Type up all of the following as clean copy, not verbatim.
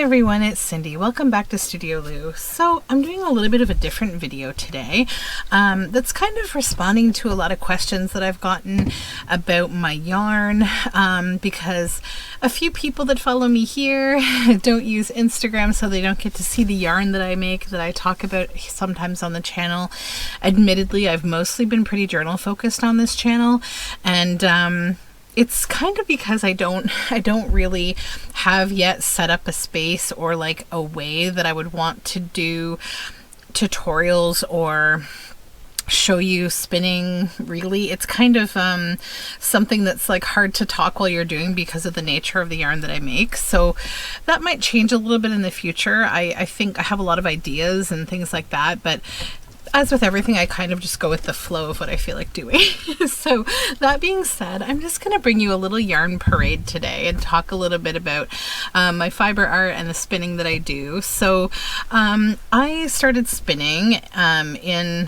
Hi everyone, it's Cindy. Welcome back to Studioloo. So I'm doing a little bit of a different video today that's kind of responding to a lot of questions that I've gotten about my yarn because a few people that follow me here don't use Instagram, so they don't get to see the yarn that I make, that I talk about sometimes on the channel. Admittedly, I've mostly been pretty journal focused on this channel, and it's kind of because I don't really have yet set up a space or like a way that I would want to do tutorials or show you spinning. Really, it's kind of something that's like hard to talk while you're doing because of the nature of the yarn that I make. So that might change a little bit in the future. I think I have a lot of ideas and things like that, but as with everything, I kind of just go with the flow of what I feel like doing. So that being said, I'm just going to bring you a little yarn parade today and talk a little bit about my fiber art and the spinning that I do. So I started spinning in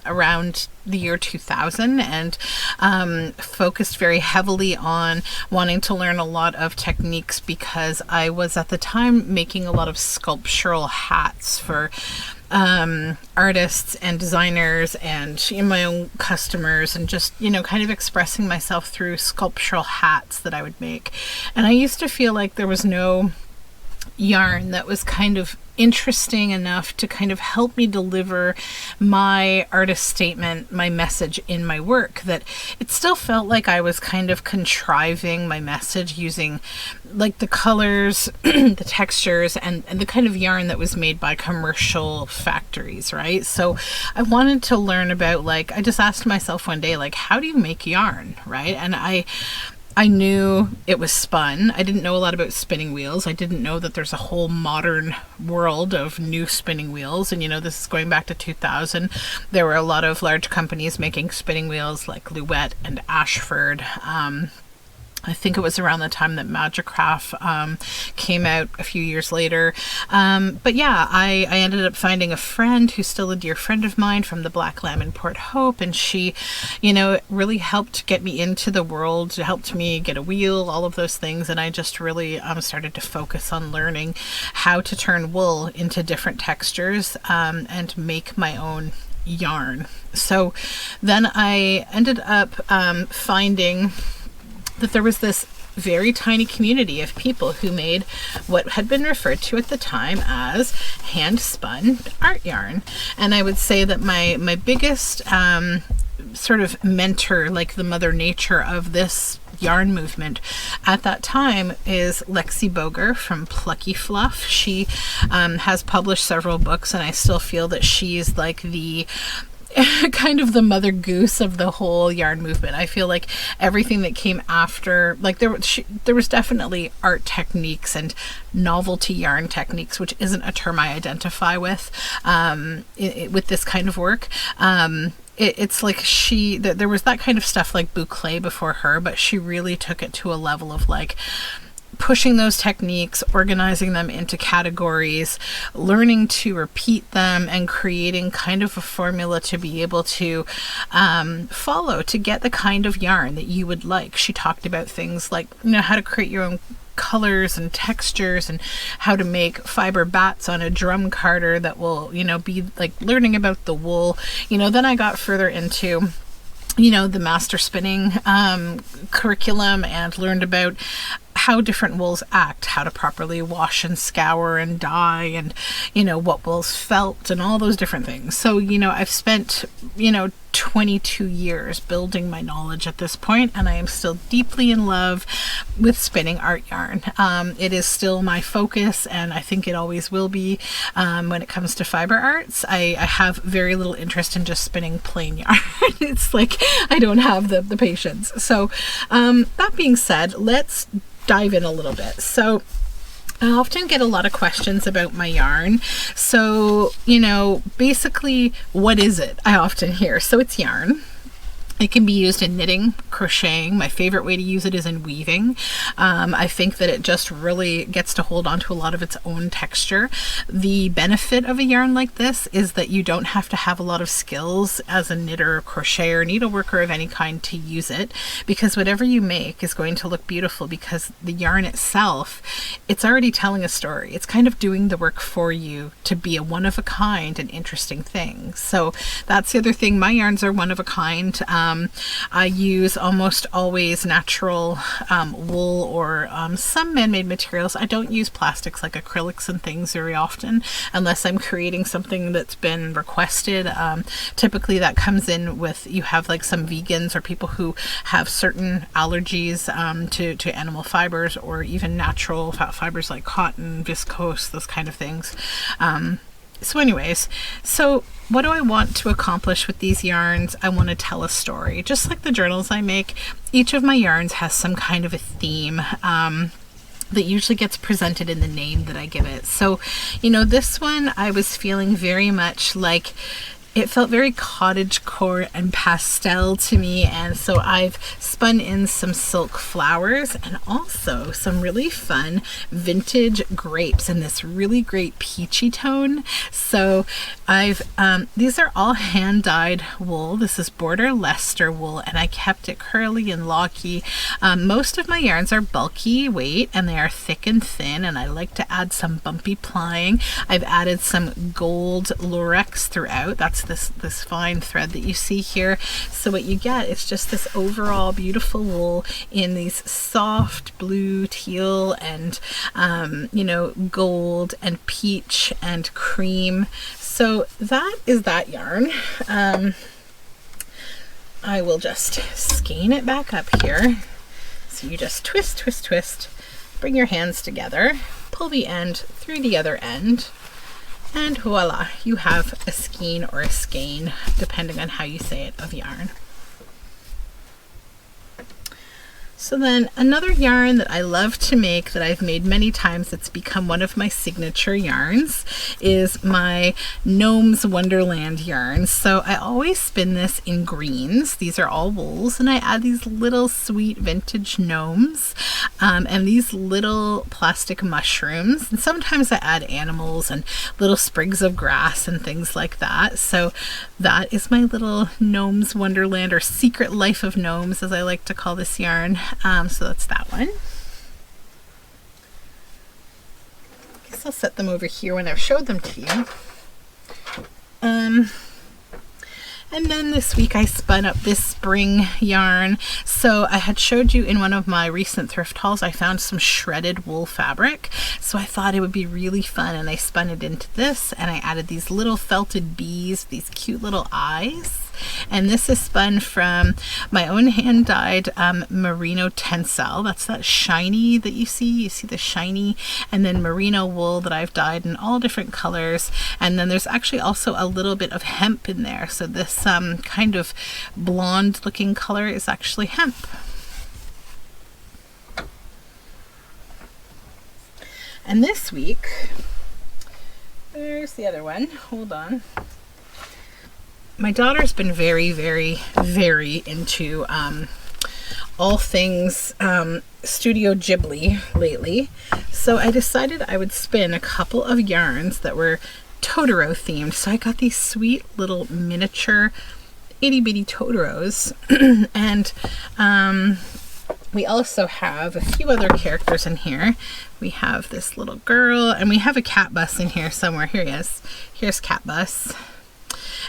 around the year 2000 and focused very heavily on wanting to learn a lot of techniques because I was at the time making a lot of sculptural hats for artists and designers and my own customers, and just, you know, kind of expressing myself through sculptural hats that I would make. And I used to feel like there was no yarn that was kind of interesting enough to kind of help me deliver my artist statement, my message in my work, that it still felt like I was kind of contriving my message using like the colors, the textures, and the kind of yarn that was made by commercial factories, right? So I wanted to learn about, like, I just asked myself one day, like, how do you make yarn, right? And I knew it was spun. I didn't know a lot about spinning wheels. I didn't know that there's a whole modern world of new spinning wheels. And, you know, this is going back to 2000. There were a lot of large companies making spinning wheels like Louet and Ashford. I think it was around the time that Magicraft came out a few years later. But yeah, I ended up finding a friend who's still a dear friend of mine from the Black Lamb in Port Hope, and she, you know, really helped get me into the world, helped me get a wheel, all of those things. And I just really started to focus on learning how to turn wool into different textures and make my own yarn. So then I ended up finding that there was this very tiny community of people who made what had been referred to at the time as hand-spun art yarn. And I would say that my biggest sort of mentor, like the mother nature of this yarn movement at that time, is Lexi Boger from Plucky Fluff. She has published several books, and I still feel that she's like the kind of the mother goose of the whole yarn movement. I feel like everything that came after, like there was definitely art techniques and novelty yarn techniques, which isn't a term I identify with with this kind of work. It's like there was that kind of stuff like boucle before her, but she really took it to a level of like pushing those techniques, organizing them into categories, learning to repeat them, and creating kind of a formula to be able to follow to get the kind of yarn that you would like. She talked about things like, you know, how to create your own colors and textures, and how to make fiber bats on a drum carder that will, you know, be like learning about the wool. You know, then I got further into, you know, the master spinning curriculum, and learned about how different wools act, how to properly wash and scour and dye, and, you know, what wool's felt, and all those different things. So, you know, I've spent, you know, 22 years building my knowledge at this point, and I am still deeply in love with spinning art yarn. It is still my focus, and I think it always will be when it comes to fiber arts. I have very little interest in just spinning plain yarn. It's like I don't have the patience. So that being said, let's dive in a little bit. So I often get a lot of questions about my yarn. So, you know, basically, what is it? I often hear. So it's yarn. It can be used in knitting, crocheting. My favorite way to use it is in weaving. I think that it just really gets to hold on to a lot of its own texture. The benefit of a yarn like this is that you don't have to have a lot of skills as a knitter, crocheter, needleworker of any kind to use it, because whatever you make is going to look beautiful, because the yarn itself, it's already telling a story. It's kind of doing the work for you to be a one of a kind and interesting thing. So that's the other thing. My yarns are one of a kind. I use almost always natural wool or some man-made materials. I don't use plastics like acrylics and things very often unless I'm creating something that's been requested. Typically that comes in with, you have like some vegans or people who have certain allergies to animal fibers or even natural fat fibers like cotton, viscose, those kind of things. So anyways, so what do I want to accomplish with these yarns? I want to tell a story. Just like the journals I make, each of my yarns has some kind of a theme that usually gets presented in the name that I give it. So, you know, this one I was feeling very much like, it felt very cottagecore and pastel to me, and so I've spun in some silk flowers and also some really fun vintage grapes in this really great peachy tone. So I've these are all hand dyed wool. This is Border Leicester wool, and I kept it curly and locky. Most of my yarns are bulky weight and they are thick and thin, and I like to add some bumpy plying. I've added some gold lurex throughout. That's this fine thread that you see here. So what you get is just this overall beautiful wool in these soft blue, teal, and you know, gold and peach and cream. So that is that yarn. I will just skein it back up here. So you just twist, twist, twist, bring your hands together, pull the end through the other end, and voila, you have a skein or a skein, depending on how you say it, of yarn. So then another yarn that I love to make, that I've made many times, it's become one of my signature yarns, is my Gnomes Wonderland yarn. So I always spin this in greens. These are all wools, and I add these little sweet vintage gnomes and these little plastic mushrooms. And sometimes I add animals and little sprigs of grass and things like that. So that is my little Gnomes Wonderland, or Secret Life of Gnomes, as I like to call this yarn. So that's that one. I guess I'll set them over here when I've showed them to you. And then this week I spun up this spring yarn. So I had showed you in one of my recent thrift hauls, I found some shredded wool fabric. So I thought it would be really fun, and I spun it into this, and I added these little felted bees, these cute little eyes. And this is spun from my own hand-dyed merino tencel. That's that shiny that you see. You see the shiny, and then merino wool that I've dyed in all different colors. And then there's actually also a little bit of hemp in there. So this kind of blonde looking color is actually hemp. And this week, there's the other one. Hold on. My daughter's been very, very, very into all things Studio Ghibli lately. So I decided I would spin a couple of yarns that were Totoro themed. So I got these sweet little miniature itty bitty Totoros. And we also have a few other characters in here. We have this little girl, and we have a cat bus in here somewhere. Here he is. Here's Cat Bus.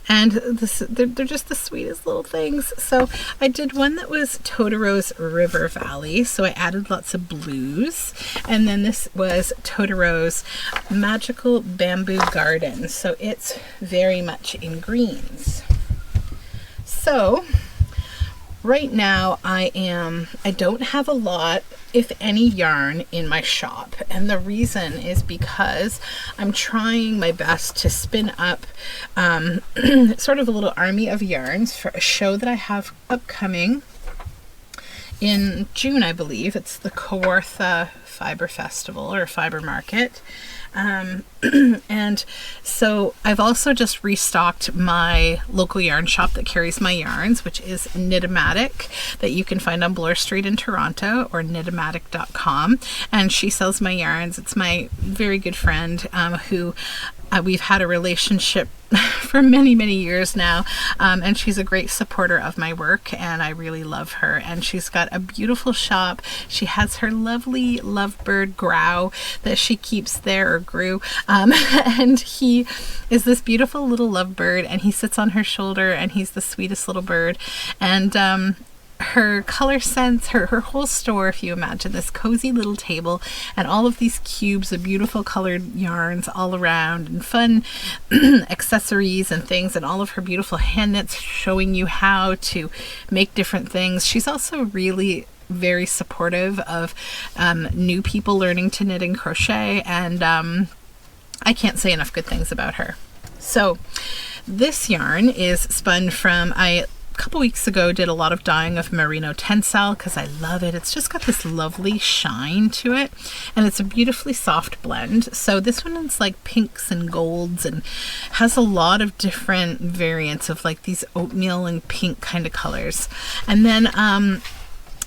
And they're just the sweetest little things. So I did one that was Totoro's River Valley. So I added lots of blues. And then this was Totoro's Magical Bamboo Garden. So it's very much in greens. So right now I don't have a lot, if any, yarn in my shop, and the reason is because I'm trying my best to spin up sort of a little army of yarns for a show that I have upcoming in June, I believe. It's the Kawartha Fiber Festival or Fiber Market. And so I've also just restocked my local yarn shop that carries my yarns, which is Knittimatic, that you can find on Bloor Street in Toronto, or knittimatic.com. And she sells my yarns. It's my very good friend who we've had a relationship for many, many years now, and she's a great supporter of my work, and I really love her. And she's got a beautiful shop. She has her lovely lovebird Grow that she keeps there, or Grew, and he is this beautiful little lovebird, and he sits on her shoulder, and he's the sweetest little bird. And her color sense, her whole store, if you imagine this cozy little table and all of these cubes of beautiful colored yarns all around, and fun accessories and things, and all of her beautiful hand knits showing you how to make different things. She's also really very supportive of new people learning to knit and crochet, and I can't say enough good things about her. So this yarn is spun from, a couple weeks ago did a lot of dyeing of merino tensile because I love it. It's just got this lovely shine to it, and it's a beautifully soft blend. So this one is like pinks and golds, and has a lot of different variants of like these oatmeal and pink kind of colors. And then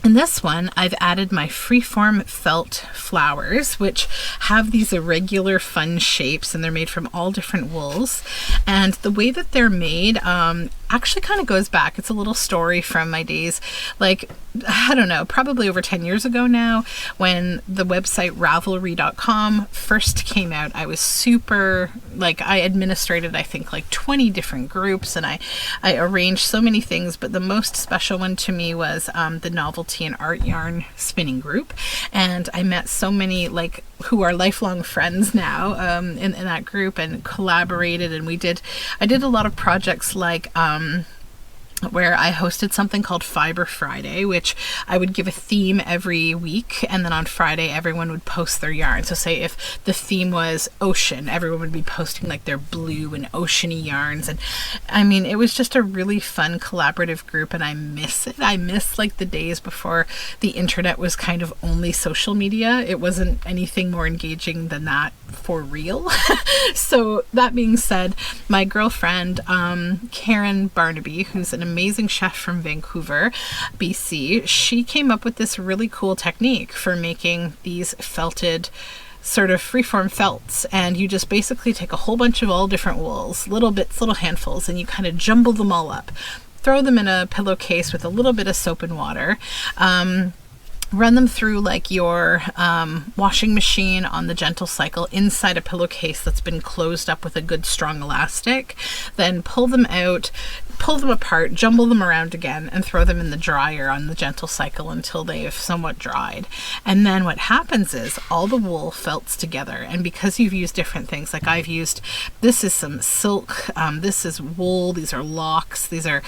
in this one, I've added my freeform felt flowers, which have these irregular fun shapes, and they're made from all different wools. And the way that they're made actually kind of goes back. It's a little story from my days, like, I don't know, probably over 10 years ago now, when the website Ravelry.com first came out. I was super, like, I administrated, I think, like 20 different groups, and I arranged so many things, but the most special one to me was the Novelty and Art Yarn spinning group. And I met so many, like, who are lifelong friends now in that group, and collaborated, and I did a lot of projects like where I hosted something called Fiber Friday, which I would give a theme every week, and then on Friday everyone would post their yarn. So say if the theme was ocean, everyone would be posting like their blue and oceany yarns. And I mean, it was just a really fun collaborative group, and I miss it. I miss like the days before the internet was kind of only social media. It wasn't anything more engaging than that for real. So that being said, my girlfriend Karen Barnaby, who's an amazing chef from Vancouver, BC, she came up with this really cool technique for making these felted sort of freeform felts. And you just basically take a whole bunch of all different wools, little bits, little handfuls, and you kind of jumble them all up, throw them in a pillowcase with a little bit of soap and water, run them through like your washing machine on the gentle cycle inside a pillowcase that's been closed up with a good strong elastic. Then pull them out, pull them apart, jumble them around again, and throw them in the dryer on the gentle cycle until they have somewhat dried. And then what happens is all the wool felts together. And because you've used different things, like I've used, this is some silk, this is wool, these are locks, these are,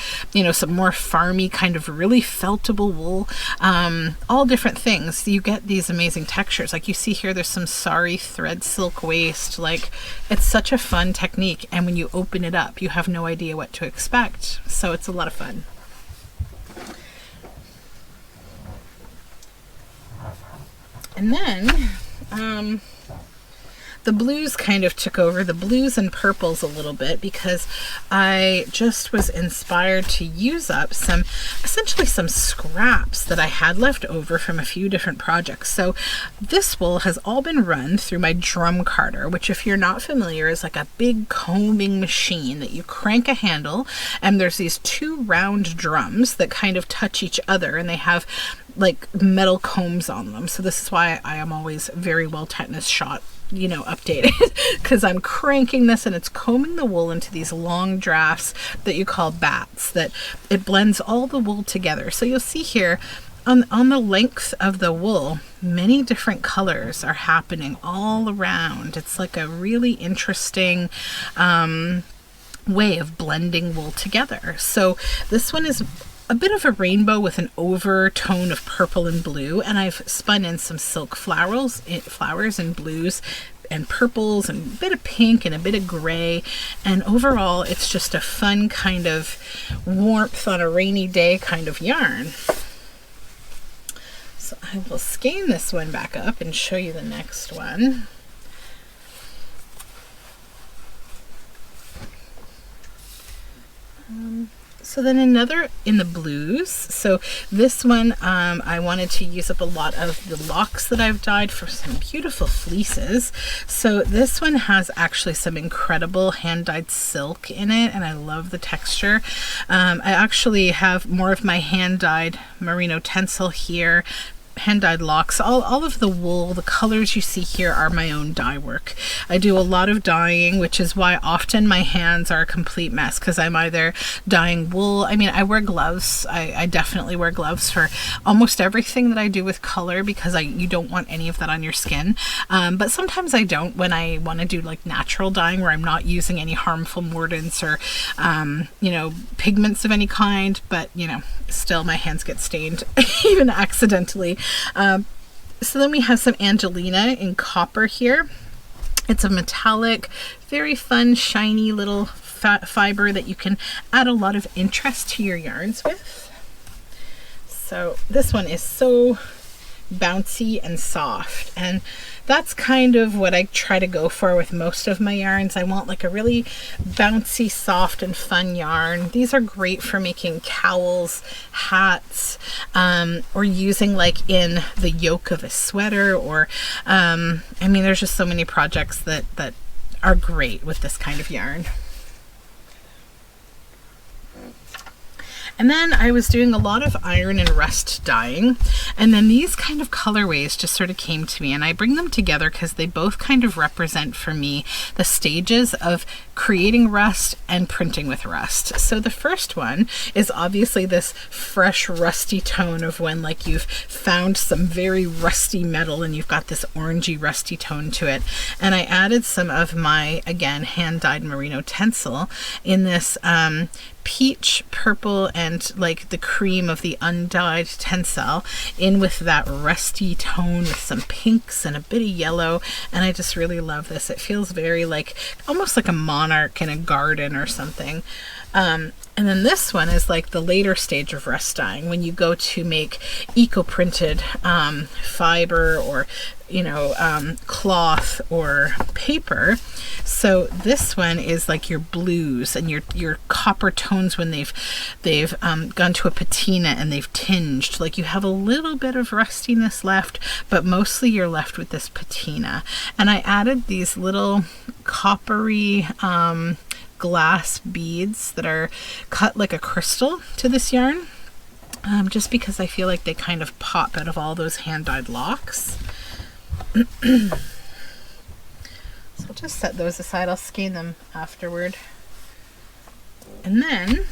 some more farmy kind of really feltable wool, all different things. You get these amazing textures. Like you see here, there's some sari thread silk waist. Like, it's such a fun technique. And when you open it up, you have no idea what to expect. So it's a lot of fun. And then the blues kind of took over, the blues and purples a little bit, because I just was inspired to use up essentially some scraps that I had left over from a few different projects. So this wool has all been run through my drum carder, which, if you're not familiar, is like a big combing machine that you crank a handle, and there's these two round drums that kind of touch each other, and they have like metal combs on them. So this is why I am always very well tetanus shot, updated, because I'm cranking this and it's combing the wool into these long drafts that you call bats, that it blends all the wool together. So you'll see here on the length of the wool, many different colors are happening all around. It's like a really interesting way of blending wool together. So this one is a bit of a rainbow with an overtone of purple and blue, and I've spun in some silk flowers and blues and purples and a bit of pink and a bit of gray, and overall it's just a fun kind of warmth on a rainy day kind of yarn. So I will skein this one back up and show you the next one. So then another in the blues. So this one, I wanted to use up a lot of the locks that I've dyed for some beautiful fleeces. So this one has actually some incredible hand-dyed silk in it, and I love the texture. I actually have more of my hand-dyed merino tencel here, hand-dyed locks. All of the wool, the colors you see here are my own dye work. I do a lot of dyeing, which is why often my hands are a complete mess, because I'm either dyeing wool. I mean, I wear gloves. I definitely wear gloves for almost everything that I do with color, because you don't want any of that on your skin. But sometimes I don't, when I want to do like natural dyeing where I'm not using any harmful mordants or you know, pigments of any kind, but you know, still my hands get stained even accidentally. So then we have some Angelina in copper here. It's a metallic, very fun, shiny little fiber that you can add a lot of interest to your yarns with. So this one is so bouncy and soft, and that's kind of what I try to go for with most of my yarns. I want like a really bouncy, soft and fun yarn. These are great for making cowls, hats, or using like in the yoke of a sweater, or I mean, there's just so many projects that are great with this kind of yarn. And then I was doing a lot of iron and rust dyeing, and then these kind of colorways just sort of came to me, and I bring them together because they both kind of represent for me the stages of creating rust and printing with rust. So the first one is obviously this fresh rusty tone of when like you've found some very rusty metal and you've got this orangey rusty tone to it. And I added some of my, again, hand-dyed merino tencel in this peach, purple, and like the cream of the undyed tencel in with that rusty tone with some pinks and a bit of yellow, and I just really love this. It feels very like almost like a monarch in a garden or something. And then this one is like the later stage of rust dyeing, when you go to make eco-printed fiber or, you know, cloth or paper. So this one is like your blues and your copper tones when they've gone to a patina and they've tinged. Like you have a little bit of rustiness left, but mostly you're left with this patina. And I added these little coppery glass beads that are cut like a crystal to this yarn, just because I feel like they kind of pop out of all those hand-dyed locks. So I'll just set those aside. I'll skein them afterward. And then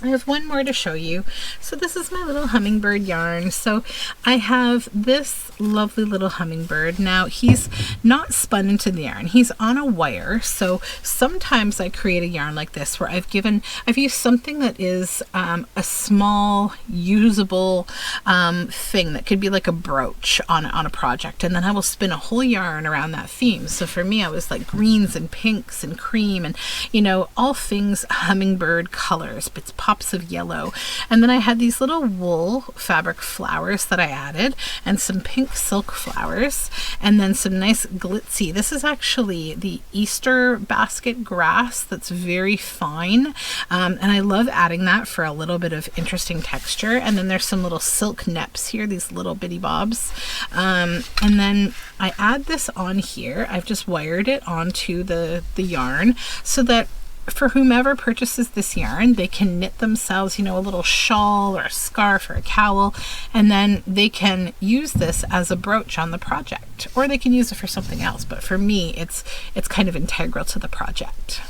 I have one more to show you. So this is my little hummingbird yarn. So I have this lovely little hummingbird. Now he's not spun into the yarn. He's on a wire. So sometimes I create a yarn like this where I've used something that is a small usable thing that could be like a brooch on a project, and then I will spin a whole yarn around that theme. So for me, I was like greens and pinks and cream and, you know, all things hummingbird colors, but it's pops of yellow. And then I had these little wool fabric flowers that I added, and some pink silk flowers, and then some nice glitzy. This is actually the Easter basket grass that's very fine, and I love adding that for a little bit of interesting texture. And then there's some little silk neps here, these little bitty bobs, and then I add this on here. I've just wired it onto the yarn so that for whomever purchases this yarn, they can knit themselves, you know, a little shawl or a scarf or a cowl, and then they can use this as a brooch on the project, or they can use it for something else. But for me, it's kind of integral to the project.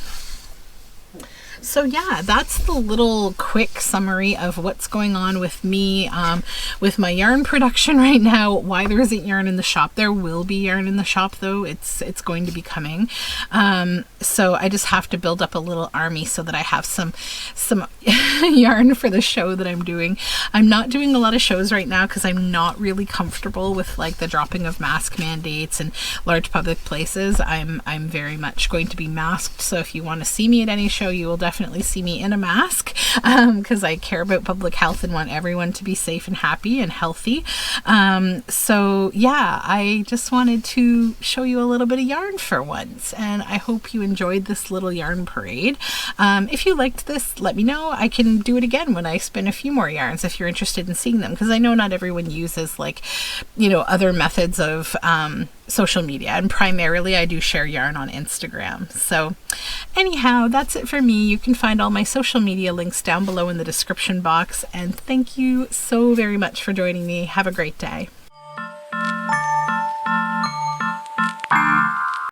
So yeah, that's the little quick summary of what's going on with me with my yarn production right now. Why there isn't yarn in the shop. There will be yarn in the shop though. It's going to be coming. So I just have to build up a little army so that I have some yarn for the show that I'm doing. I'm not doing a lot of shows right now because I'm not really comfortable with like the dropping of mask mandates and large public places. I'm very much going to be masked. So if you want to see me at any show, you will definitely definitely see me in a mask because I care about public health and want everyone to be safe and happy and healthy. So yeah, I just wanted to show you a little bit of yarn for once, and I hope you enjoyed this little yarn parade. If you liked this, let me know. I can do it again when I spin a few more yarns if you're interested in seeing them, because I know not everyone uses, like, you know, other methods of social media, and primarily I do share yarn on Instagram. So anyhow, that's it for me. You can find all my social media links down below in the description box, and thank you so very much for joining me. Have a great day.